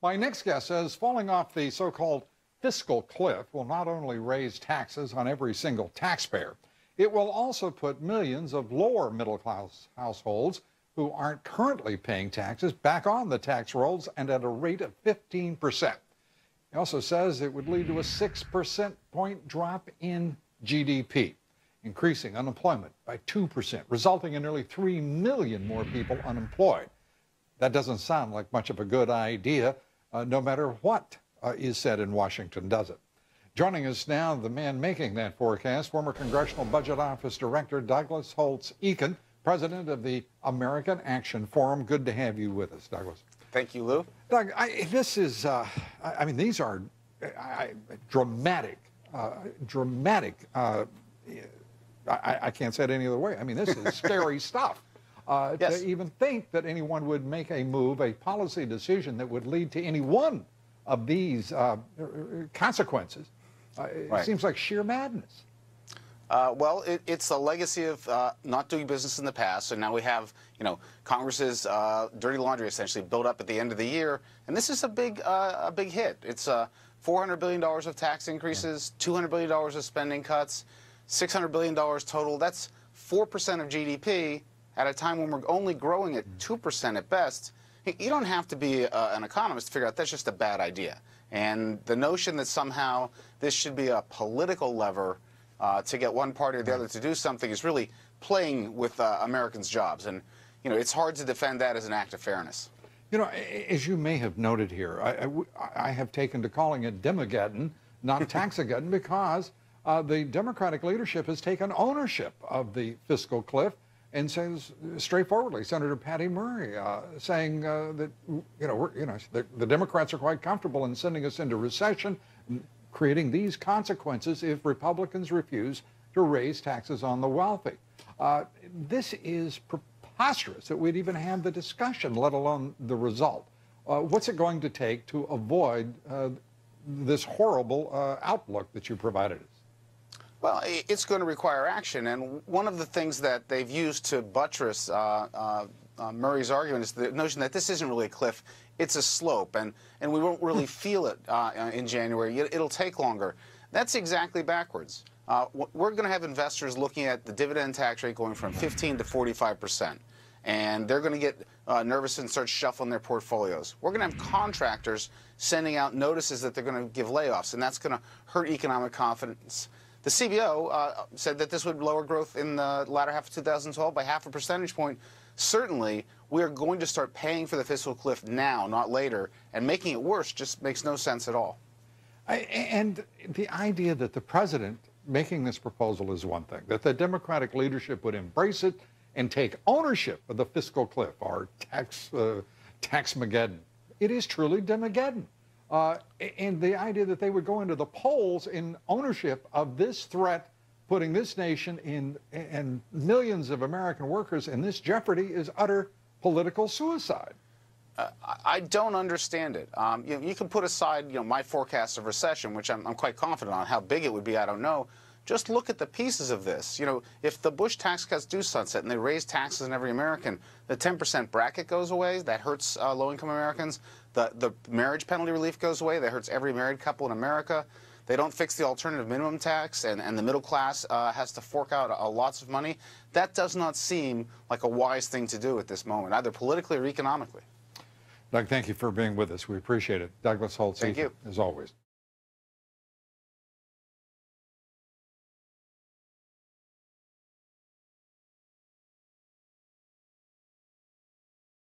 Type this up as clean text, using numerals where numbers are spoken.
My next guest says falling off the so-called fiscal cliff will not only raise taxes on every single taxpayer, it will also put millions of lower middle-class households who aren't currently paying taxes back on the tax rolls and at a rate of 15%. He also says it would lead to a 6% point drop in GDP, increasing unemployment by 2%, resulting in nearly 3 million more people unemployed. That doesn't sound like much of a good idea, no matter what is said in Washington, does it? Joining us now, the man making that forecast, former Congressional Budget Office Director Douglas Holtz-Eakin, president of the American Action Forum. Good to have you with us, Douglas. Thank you, Lou. Doug, these are dramatic, I can't say it any other way. I mean, this is scary stuff. Yes. To even think that anyone would make a move, a policy decision that would lead to any one of these consequences, it seems like sheer madness. Well, it's a legacy of not doing business in the past, and now we have, Congress's dirty laundry essentially built up at the end of the year, and this is a big hit. It's $400 billion of tax increases, $200 billion of spending cuts, $600 billion total. That's 4% of GDP at a time when we're only growing at 2% at best. You don't have to be an economist to figure out that's just a bad idea. And the notion that somehow this should be a political lever to get one party or the other to do something is really playing with Americans' jobs. And, it's hard to defend that as an act of fairness. As you may have noted here, I have taken to calling it Demogeddon, not Taxageddon, because the Democratic leadership has taken ownership of the fiscal cliff and says straightforwardly, Senator Patty Murray saying that the Democrats are quite comfortable in sending us into recession, creating these consequences if Republicans refuse to raise taxes on the wealthy. This is preposterous that we'd even have the discussion, let alone the result. What's it going to take to avoid this horrible outlook that you provided us? Well, it's going to require action, and one of the things that they've used to buttress Murray's argument is the notion that this isn't really a cliff, it's a slope, and we won't really feel it in January. It'll take longer. That's exactly backwards. We're going to have investors looking at the dividend tax rate going from 15 to 45%, and they're going to get nervous and start shuffling their portfolios. We're going to have contractors sending out notices that they're going to give layoffs, and that's going to hurt economic confidence. The CBO said that this would lower growth in the latter half of 2012 by half a percentage point. Certainly, we are going to start paying for the fiscal cliff now, not later, and making it worse just makes no sense at all. And the idea that the president making this proposal is one thing, that the Democratic leadership would embrace it and take ownership of the fiscal cliff, or taxmageddon. It is truly Demogeddon. And the idea that they would go into the polls in ownership of this threat, putting this nation and millions of American workers in this jeopardy, is utter political suicide. I don't understand it. You can put aside, my forecast of recession, which I'm quite confident on. How big it would be, I don't know. Just look at the pieces of this. If the Bush tax cuts do sunset and they raise taxes on every American, the 10% bracket goes away. That hurts low-income Americans. The marriage penalty relief goes away. That hurts every married couple in America. They don't fix the alternative minimum tax, and the middle class has to fork out lots of money. That does not seem like a wise thing to do at this moment, either politically or economically. Doug, thank you for being with us. We appreciate it. Douglas Holtz, thank you. As always.